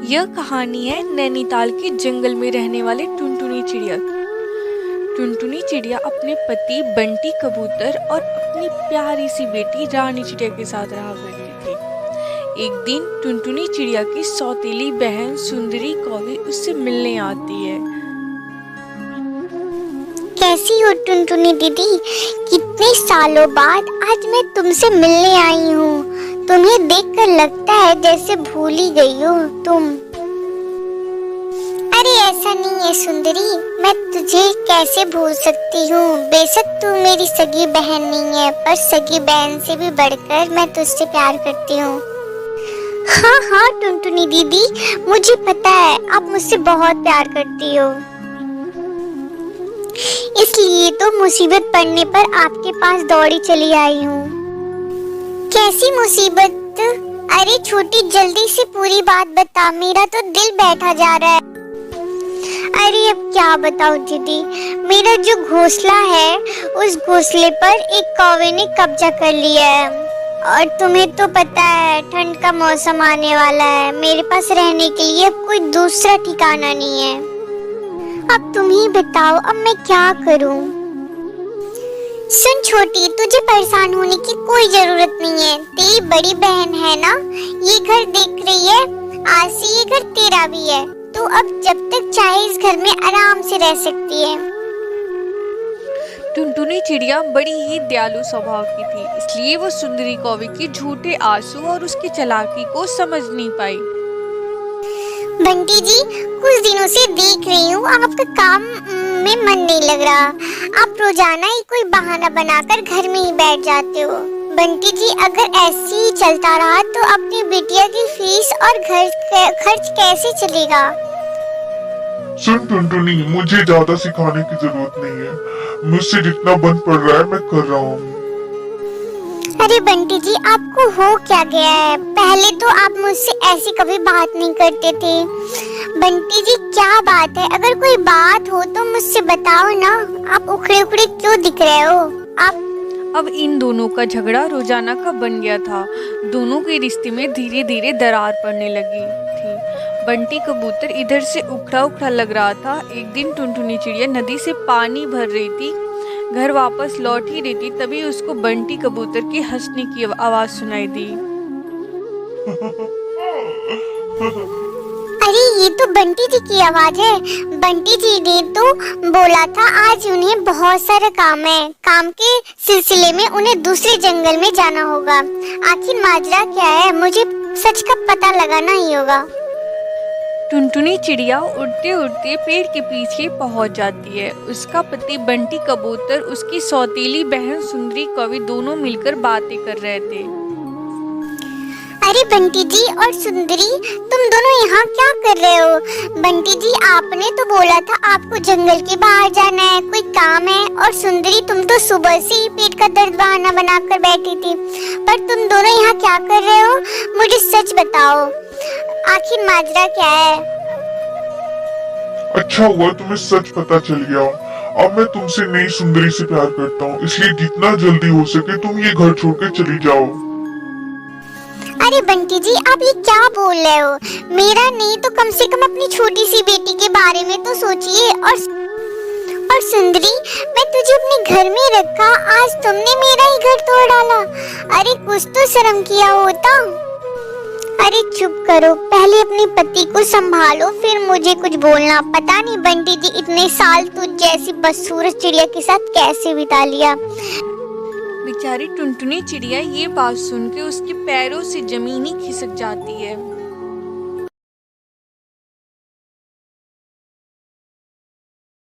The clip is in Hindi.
यह कहानी है नैनीताल के जंगल में रहने वाले टुनटुनी चिड़िया की। टुनटुनी चिड़िया अपने पति बंटी कबूतर और अपनी प्यारी सी बेटी रानी चिड़िया के साथ रहा करती थी। एक दिन टुनटुनी चिड़िया की सौतेली बहन सुंदरी कौवी उससे मिलने आती है। कैसी हो टुनटुनी दीदी? कितने सालों बाद आज मैं तुमसे मिलने आई हूँ। तुम्हें देखकर लगता है जैसे भूल ही गई हो तुम। अरे ऐसा नहीं है सुंदरी, मैं तुझे कैसे भूल सकती हूँ। बेशक तू मेरी सगी बहन नहीं है, पर सगी बहन से भी बढ़कर मैं तुझसे प्यार करती हूँ। हाँ हाँ टुनटुनी दीदी, मुझे पता है आप मुझसे बहुत प्यार करती हो, इसलिए तो मुसीबत पड़ने पर आपके पास दौड़ी चली आई हूँ। कैसी मुसीबत? अरे छोटी, जल्दी से पूरी बात बता, मेरा तो दिल बैठा जा रहा है। अरे अब क्या बताऊं दीदी, मेरा जो घोंसला है उस घोंसले पर एक कौवे ने कब्जा कर लिया है, और तुम्हें तो पता है ठंड का मौसम आने वाला है। मेरे पास रहने के लिए अब कोई दूसरा ठिकाना नहीं है। अब तुम ही बताओ, अब मैं क्या करूं? सुन छोटी, तुझे परेशान होने की कोई जरूरत नहीं है। तेरी बड़ी बहन है ना, ये घर देख रही है, आज से ये घर तेरा भी है। तू अब जब तक चाहे इस घर में आराम से रह सकती है। टुनटुनी चिड़िया बड़ी ही दयालु स्वभाव की थी, इसलिए वो सुंदरी कौवे के झूठे आंसू और उसकी चालाकी को समझ नहीं पाई। बंटी जी, कुछ दिनों से देख रही हूँ आपका काम में मन नहीं लग रहा। आप रोजाना ही कोई बहाना बनाकर घर में ही बैठ जाते हो। बंटी जी, अगर ऐसे ही चलता रहा तो अपनी बिटिया की फीस और खर्च कैसे चलेगा? सुन टुनटुनी, मुझे ज्यादा सिखाने की जरूरत नहीं है। मुझसे जितना बन पड़ रहा है मैं कर रहा हूँ। अरे बंटी जी, आपको हो क्या गया है? पहले तो आप मुझसे ऐसी कभी बात नहीं करते थे। बंटी जी क्या बात है? अगर कोई बात हो तो मुझसे बताओ ना। आप उखड़े उखड़े क्यों दिख रहे हो? आप अब इन दोनों का झगड़ा रोजाना का बन गया था। दोनों के रिश्ते में धीरे धीरे दरार पड़ने लगी थी। बंटी कबूतर इधर से उखड़ा उखड़ा लग रहा था। एक दिन टुनटुनी चिड़िया नदी से पानी भर रही थी, घर वापस लौट ही रही थी, तभी उसको बंटी कबूतर की हंसने की आवाज सुनाई दी। अरे ये तो बंटी जी की आवाज है। बंटी जी ने तो बोला था आज उन्हें बहुत सारा काम है। काम के सिलसिले में उन्हें दूसरे जंगल में जाना होगा। आखिर माजरा क्या है? मुझे सच का पता लगाना ही होगा। टुनटुनी चिड़िया उड़ते उड़ते पेड़ के पीछे पहुंच जाती है। उसका पति बंटी कबूतर, उसकी सौतेली बहन सुंदरी कौवी दोनों मिलकर बातें कर रहे थे। अरे बंटी जी और सुंदरी, तुम दोनों यहाँ क्या कर रहे हो? बंटी जी, आपने तो बोला था आपको जंगल के बाहर जाना है, कोई काम है। और सुंदरी, तुम तो सुबह से ही पेट का दर्द बहाना बनाकर बैठी थी। पर तुम दोनों यहाँ क्या कर रहे हो? मुझे सच बताओ, आखिर माजरा क्या है? अच्छा हुआ तुम्हें सच पता चल गया। अब मैं तुमसे नई सुंदरी से प्यार करता हूँ, इसलिए जितना जल्दी हो सके तुम ये घर छोड़ के चली जाओ। अरे बंटी जी, आप ये क्या बोल रहे हो? मेरा नहीं तो कम से कम अपनी छोटी सी बेटी के बारे में तो सोचिए। और सुंदरी, मैं तुझे अपने घर में रखा, आज तुमने मेरा ही घर तोड़ डाला। अरे कुछ तो शर्म किया होता। अरे चुप करो, पहले अपने पति को संभालो, फिर मुझे कुछ बोलना। पता नहीं बंटी जी इतने साल तुझ जैसी बदसूरत चिड़िया के साथ कैसे बिता लिया। बेचारी टुनटुनी चिड़िया ये बात सुन के उसके पैरों से जमीन ही खिसक जाती है।